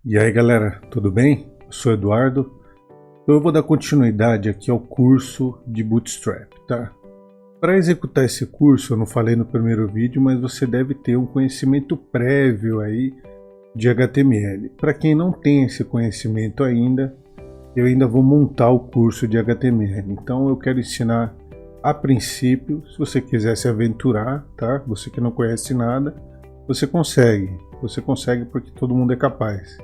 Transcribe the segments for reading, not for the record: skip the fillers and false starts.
E aí galera, tudo bem? Eu sou o Eduardo. Então eu vou dar continuidade aqui ao curso de Bootstrap, tá? Para executar esse curso, eu não falei no primeiro vídeo, mas você deve ter um conhecimento prévio aí de HTML. Para quem não tem esse conhecimento ainda, eu ainda vou montar o curso de HTML. Então eu quero ensinar a princípio. Se você quiser se aventurar, tá? Você que não conhece nada, você consegue. Você consegue porque todo mundo é capaz.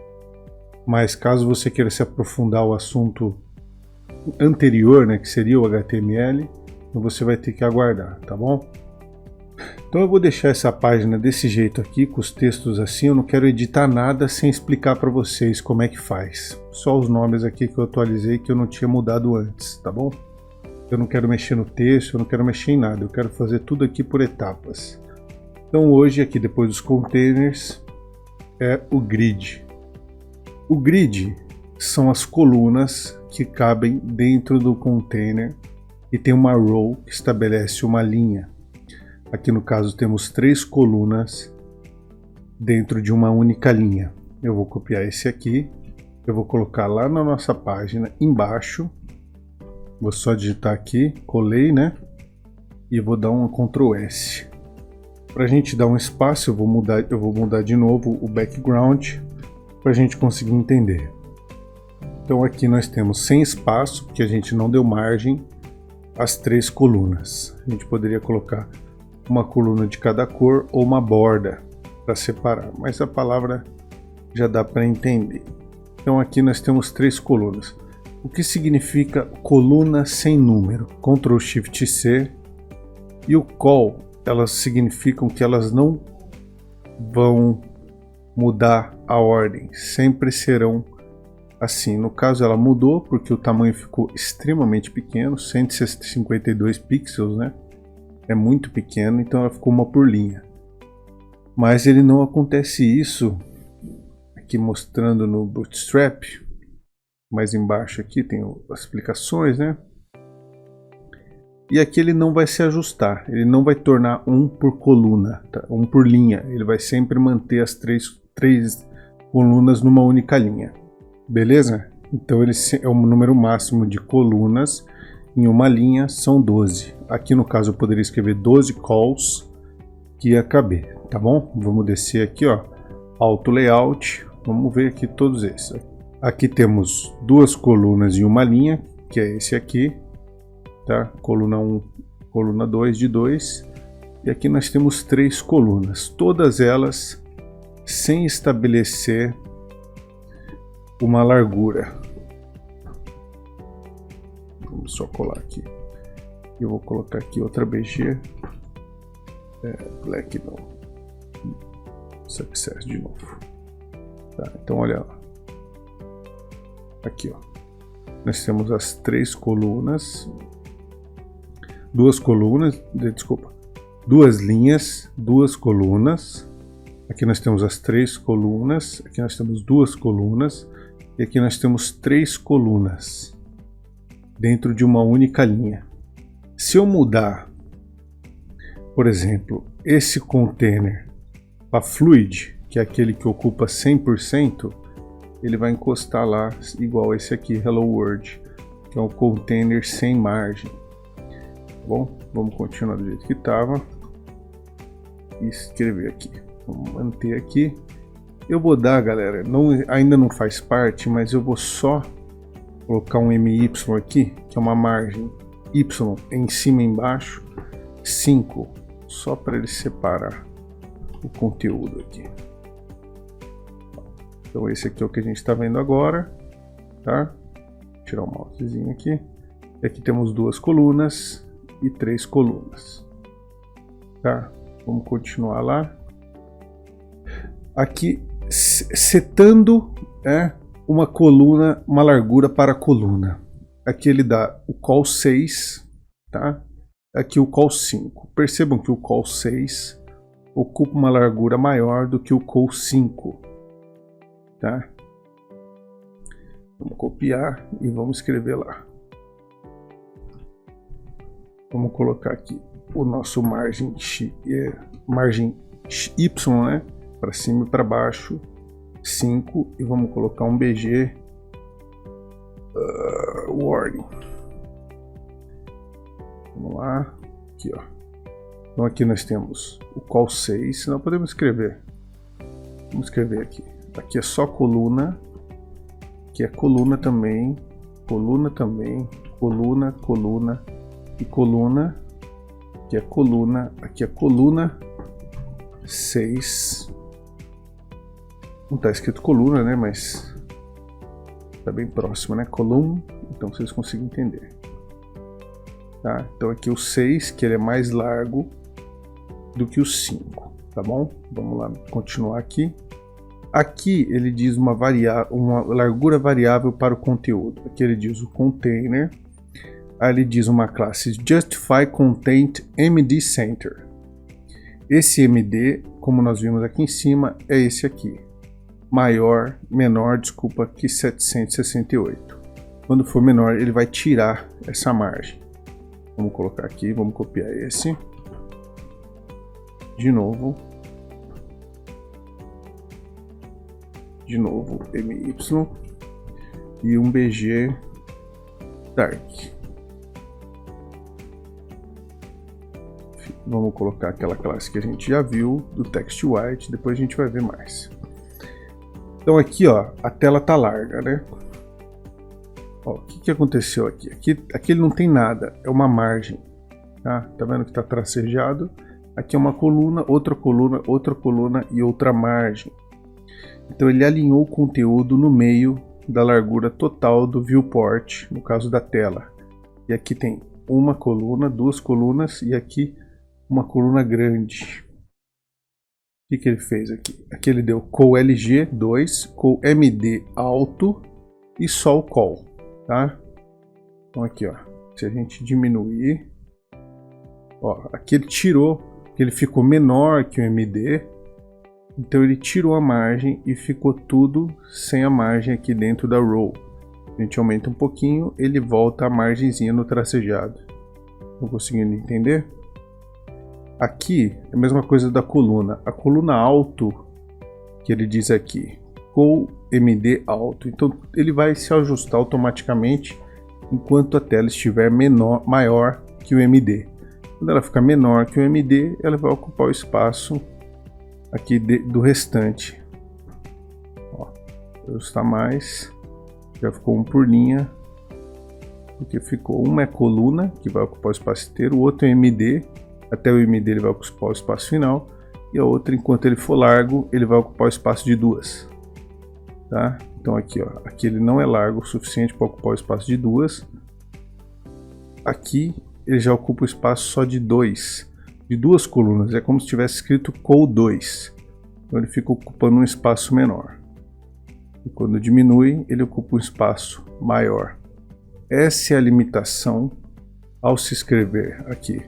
Mas caso você queira se aprofundar ao assunto anterior, né, que seria o HTML, então você vai ter que aguardar, tá bom? Então eu vou deixar essa página desse jeito aqui, com os textos assim. Eu não quero editar nada sem explicar para vocês como é que faz. Só os nomes aqui que eu atualizei que eu não tinha mudado antes, tá bom? Eu não quero mexer no texto, eu não quero mexer em nada. Eu quero fazer tudo aqui por etapas. Então hoje, aqui depois dos containers, é o grid. O grid são as colunas que cabem dentro do container e tem uma row que estabelece uma linha. Aqui no caso temos 3 colunas dentro de uma única linha. Eu vou copiar esse aqui, eu vou colocar lá na nossa página embaixo. Vou só digitar aqui, colei, né? E vou dar um Ctrl S. Para a gente dar um espaço, eu vou mudar de novo o background para a gente conseguir entender. Então aqui nós temos sem espaço, porque a gente não deu margem às 3 colunas. A gente poderia colocar uma coluna de cada cor ou uma borda para separar, mas a palavra já dá para entender. Então aqui nós temos 3 colunas. O que significa coluna sem número? Ctrl Shift C. E o call, elas significam que elas não vão mudar a ordem, sempre serão assim. No caso ela mudou porque o tamanho ficou extremamente pequeno, 152 pixels, né? É muito pequeno, então ela ficou uma por linha. Mas ele não acontece isso aqui mostrando no Bootstrap. Mais embaixo aqui tem as explicações, né? E aqui ele não vai se ajustar, ele não vai tornar um por coluna, tá? Um por linha. Ele vai sempre manter as três colunas numa única linha, beleza? Então ele é o número máximo de colunas em uma linha, são 12. Aqui no caso eu poderia escrever 12 calls que ia caber, tá bom? Vamos descer aqui, ó, Auto Layout, vamos ver aqui todos esses. Aqui temos 2 colunas em uma linha, que é esse aqui, tá? Coluna 1, coluna 2 de 2. E aqui nós temos 3 colunas, todas elas sem estabelecer uma largura. Vamos só colar aqui. Eu vou colocar aqui outra BG. Black não. Success de novo. Tá, então olha lá. Aqui, ó. Nós temos as 3 colunas. 2 colunas, desculpa. 2 linhas, 2 colunas. Aqui nós temos as 3 colunas. Aqui nós temos 2 colunas. E aqui nós temos 3 colunas dentro de uma única linha. Se eu mudar, por exemplo, esse container para Fluid, que é aquele que ocupa 100%, ele vai encostar lá igual esse aqui, Hello World, que é um container sem margem. Bom, vamos continuar do jeito que estava e escrever aqui. Vamos manter aqui. Eu vou dar, galera, ainda não faz parte, mas eu vou só colocar um MY aqui, que é uma margem Y em cima e embaixo, 5, só para ele separar o conteúdo aqui. Então esse aqui é o que a gente está vendo agora, tá? Vou tirar o mousezinho aqui. E aqui temos 2 colunas e 3 colunas, tá? Vamos continuar lá. Aqui setando uma coluna, uma largura para a coluna. Aqui ele dá o call 6, tá? Aqui o call 5. Percebam que o call 6 ocupa uma largura maior do que o call 5, tá? Vamos copiar e vamos escrever lá. Vamos colocar aqui o nosso margem Y, né? Para cima e para baixo, 5 e vamos colocar um BG warning. Vamos lá, aqui ó. Então aqui nós temos o call 6, não podemos escrever. Vamos escrever aqui. Aqui é só coluna, aqui é coluna também, coluna, e coluna. Aqui é coluna 6. Não está escrito coluna, né? Mas está bem próximo, né? Column, então vocês conseguem entender. Tá? Então aqui o 6, que ele é mais largo do que o 5, tá bom? Vamos lá, continuar aqui. Aqui ele diz uma largura variável para o conteúdo. Aqui ele diz o container. Aí ele diz uma classe Justify Content MD Center. Esse MD, como nós vimos aqui em cima, é esse aqui. Menor, que 768. Quando for menor, ele vai tirar essa margem. Vamos colocar aqui, vamos copiar esse. De novo, MY e um BG Dark. Vamos colocar aquela classe que a gente já viu do text white, depois a gente vai ver mais. Então aqui ó, a tela tá larga, né? Ó, o que aconteceu aqui? Aqui ele não tem nada, é uma margem, tá? Tá vendo que tá tracejado? Aqui é uma coluna, outra coluna e outra margem. Então ele alinhou o conteúdo no meio da largura total do viewport, no caso da tela. E aqui tem uma coluna, duas colunas e aqui uma coluna grande. O que ele fez aqui? Aqui ele deu call LG2, call MD alto e só o call, tá? Então aqui ó, se a gente diminuir, ó, aqui ele tirou, que ele ficou menor que o MD, então ele tirou a margem e ficou tudo sem a margem aqui dentro da row. A gente aumenta um pouquinho, ele volta a margenzinha no tracejado. Estão conseguindo entender? Aqui é a mesma coisa da coluna. A coluna alto, que ele diz aqui, call MD alto. Então ele vai se ajustar automaticamente enquanto a tela estiver maior que o MD. Quando ela ficar menor que o MD, ela vai ocupar o espaço aqui do restante. Ó, ajustar mais, já ficou um por linha, porque ficou uma é coluna, que vai ocupar o espaço inteiro, o outro é MD, até o MD ele vai ocupar o espaço final, e a outra, enquanto ele for largo, ele vai ocupar o espaço de duas. Tá? Então aqui, ó, aqui ele não é largo o suficiente para ocupar o espaço de duas. Aqui ele já ocupa o espaço só de duas colunas, é como se tivesse escrito call 2. Então ele fica ocupando um espaço menor. E quando diminui, ele ocupa um espaço maior. Essa é a limitação ao se escrever aqui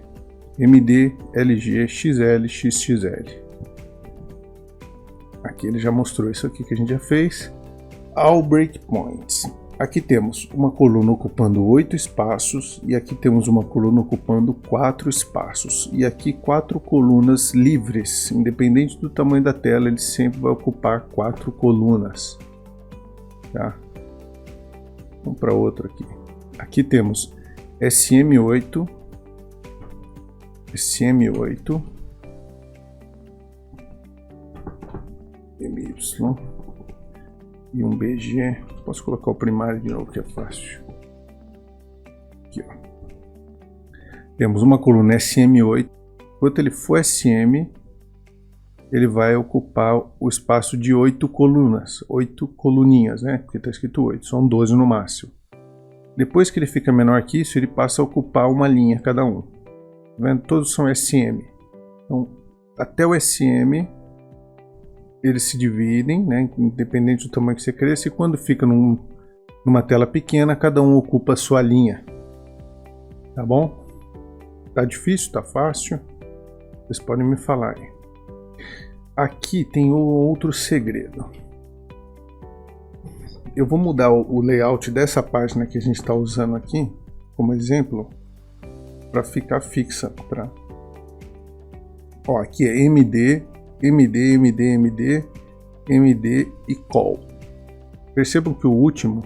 MD, LG, XL, XXL. Aqui ele já mostrou isso aqui que a gente já fez. All breakpoints. Aqui temos uma coluna ocupando 8 espaços e aqui temos uma coluna ocupando 4 espaços. E aqui 4 colunas livres, independente do tamanho da tela, ele sempre vai ocupar 4 colunas. Tá? Vamos para outro aqui. Aqui temos SM8, MY e um BG. Posso colocar o primário de novo que é fácil. Aqui, ó. Temos uma coluna SM8. Enquanto ele for SM, ele vai ocupar o espaço de 8 colunas, 8 coluninhas, né? Porque está escrito 8, são 12 no máximo. Depois que ele fica menor que isso, ele passa a ocupar uma linha cada um. Tá vendo? Todos são SM. Então, até o SM, eles se dividem, né? Independente do tamanho que você cresça. E quando fica numa tela pequena, cada um ocupa a sua linha. Tá bom? Tá difícil? Tá fácil? Vocês podem me falar aí. Aqui tem outro segredo. Eu vou mudar o layout dessa página que a gente está usando aqui como exemplo para ficar fixa. Ó, aqui é MD, MD, MD, MD MD e call. Percebam que o último,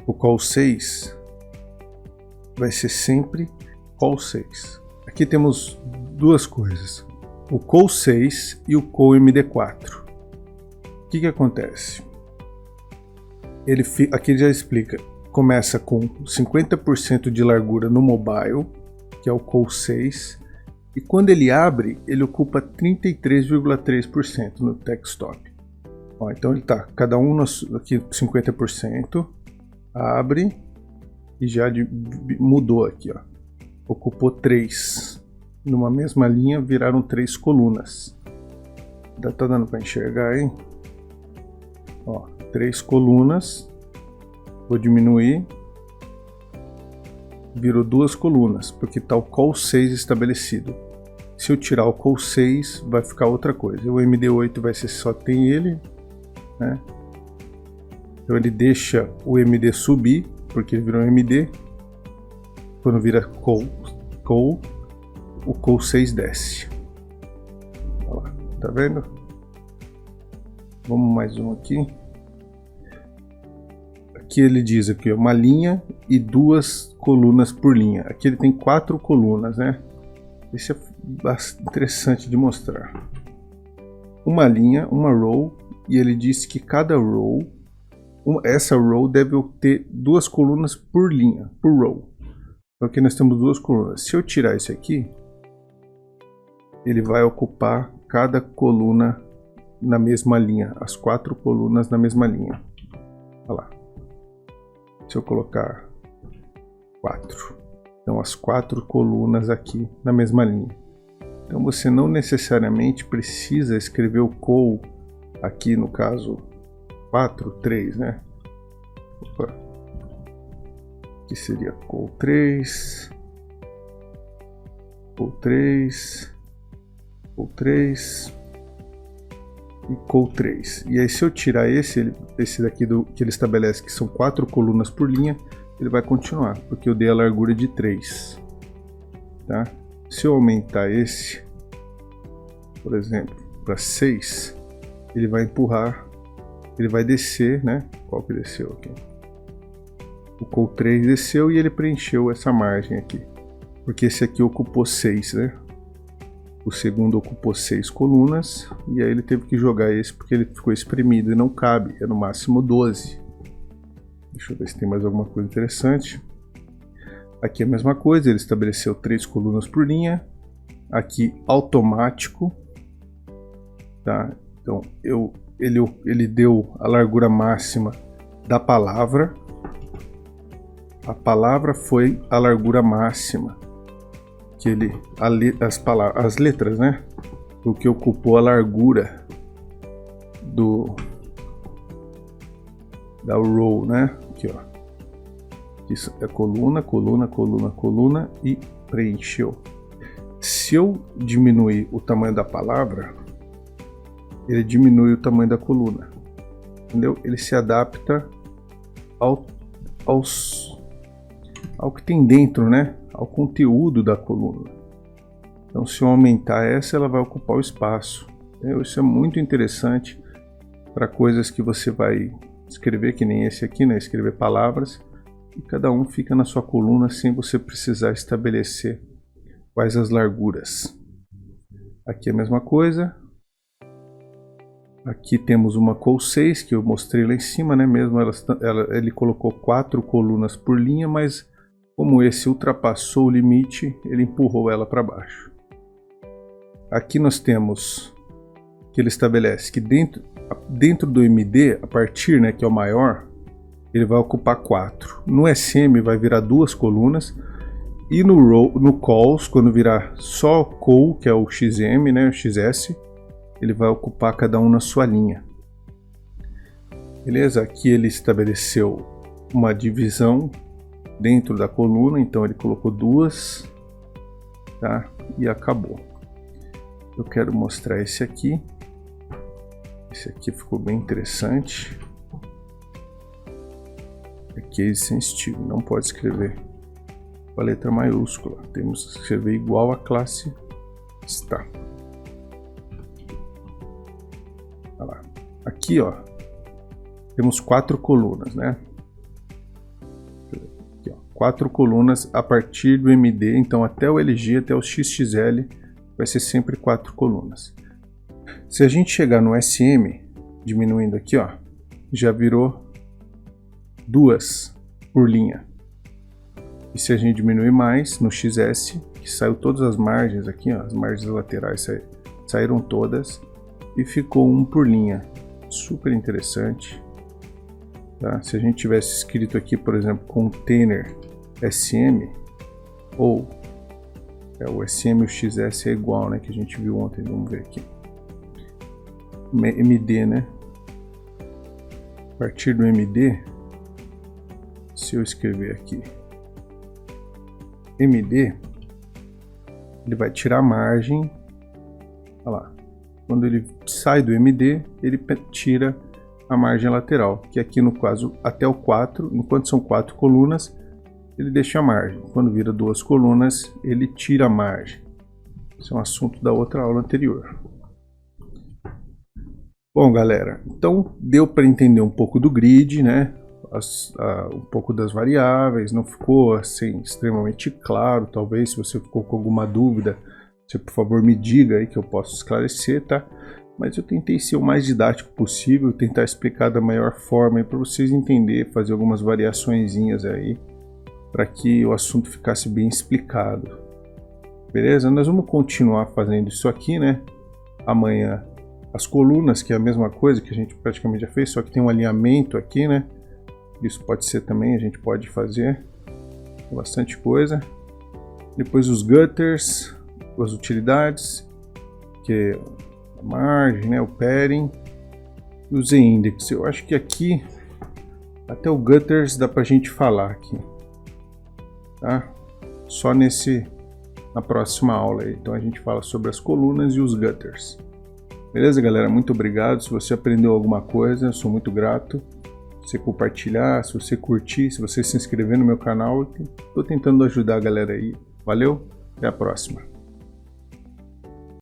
o call 6, vai ser sempre call 6. Aqui temos duas coisas, o call 6 e o call MD4. O que acontece? Aqui ele já explica, começa com 50% de largura no mobile, que é o call 6, e quando ele abre, ele ocupa 33,3% no desktop. Ó, então ele tá, cada um aqui 50%, abre e já mudou aqui, ó. Ocupou 3. Numa mesma linha viraram 3 colunas. Ainda tá dando para enxergar, hein? Ó, 3 colunas. Vou diminuir. Virou 2 colunas, porque tá o call 6 estabelecido. Se eu tirar o call 6, vai ficar outra coisa. O MD8 vai ser só tem ele, né? Então ele deixa o MD subir, porque ele virou MD. Quando vira call, o call 6 desce. Olha lá, tá vendo? Vamos mais um aqui. Aqui ele diz aqui, uma linha e 2 colunas por linha. Aqui ele tem 4 colunas, né? Isso é bastante interessante de mostrar. Uma linha, uma row, e ele diz que cada row, essa row deve ter 2 colunas por linha, por row. Então aqui nós temos 2 colunas. Se eu tirar isso aqui, ele vai ocupar cada coluna na mesma linha, as 4 colunas na mesma linha. Olha lá. Se eu colocar 4, então as 4 colunas aqui na mesma linha. Então você não necessariamente precisa escrever o call aqui, no caso 4, 3, né? Opa. Que seria call 3, call 3, call 3 e call 3. E aí se eu tirar esse daqui que ele estabelece que são 4 colunas por linha, ele vai continuar, porque eu dei a largura de 3. Tá? Se eu aumentar esse, por exemplo, para 6, ele vai empurrar, ele vai descer, né? Qual que desceu aqui? O call 3 desceu e ele preencheu essa margem aqui, porque esse aqui ocupou 6, né? O segundo ocupou 6 colunas, e aí ele teve que jogar esse porque ele ficou espremido e não cabe, é no máximo 12. Deixa eu ver se tem mais alguma coisa interessante. Aqui é a mesma coisa, ele estabeleceu 3 colunas por linha. Aqui automático, tá? Então ele deu a largura máxima da palavra. A palavra foi a largura máxima que as letras, né? O que ocupou a largura da row, né? Aqui, ó. Isso é coluna, coluna, coluna, coluna e preencheu. Se eu diminuir o tamanho da palavra, ele diminui o tamanho da coluna, entendeu? Ele se adapta ao que tem dentro, né? Ao conteúdo da coluna. Então, se eu aumentar essa, ela vai ocupar o espaço. Entendeu? Isso é muito interessante para coisas que você vai escrever, que nem esse aqui, né? Escrever palavras, e cada um fica na sua coluna sem você precisar estabelecer quais as larguras. Aqui é a mesma coisa. Aqui temos uma call 6 que eu mostrei lá em cima, né? Mesmo ele colocou 4 colunas por linha, mas como esse ultrapassou o limite, ele empurrou ela para baixo. Aqui nós temos que ele estabelece que dentro do MD, a partir, né, que é o maior, ele vai ocupar 4. No SM vai virar 2 colunas. E no calls, quando virar só call, que é o XM, né, o XS, ele vai ocupar cada um na sua linha. Beleza? Aqui ele estabeleceu uma divisão dentro da coluna, então ele colocou 2, tá? E acabou. Eu quero mostrar esse aqui. Esse aqui ficou bem interessante. É case sensitive, não pode escrever com a letra maiúscula, temos que escrever igual a classe está. Olha lá. aqui, ó, temos 4 colunas, né? Aqui, ó, 4 colunas a partir do MD, então até o LG, até o XXL, vai ser sempre 4 colunas. Se a gente chegar no SM, diminuindo aqui, ó, já virou 2 por linha. E se a gente diminuir mais no XS, que saiu todas as margens aqui, ó, as margens laterais saíram todas e ficou 1 por linha. Super interessante. Tá? Se a gente tivesse escrito aqui, por exemplo, container SM, ou o SM e o XS é igual, né, que a gente viu ontem, vamos ver aqui. MD, né? A partir do MD, se eu escrever aqui MD, ele vai tirar a margem. Olha lá. Quando ele sai do MD, ele tira a margem lateral, que aqui no caso até o 4, enquanto são 4 colunas, ele deixa a margem. Quando vira 2 colunas, ele tira a margem. Isso é um assunto da outra aula anterior. Bom, galera, então deu para entender um pouco do grid, né? Um pouco das variáveis, não ficou assim extremamente claro. Talvez, se você ficou com alguma dúvida, você por favor me diga aí que eu posso esclarecer, tá? Mas eu tentei ser o mais didático possível, tentar explicar da melhor forma para vocês entenderem, fazer algumas variaçõezinhas aí, para que o assunto ficasse bem explicado. Beleza? Nós vamos continuar fazendo isso aqui, né? Amanhã as colunas, que é a mesma coisa que a gente praticamente já fez, só que tem um alinhamento aqui, né? Isso pode ser também, a gente pode fazer bastante coisa. Depois os gutters, as utilidades, que é a margem, né, o padding, e o Z-index. Eu acho que aqui até o gutters dá pra gente falar aqui, tá? Só na próxima aula aí. Então a gente fala sobre as colunas e os gutters. Beleza, galera? Muito obrigado. Se você aprendeu alguma coisa, eu sou muito grato. Se você compartilhar, se você curtir, se você se inscrever no meu canal, estou tentando ajudar a galera aí. Valeu, até a próxima.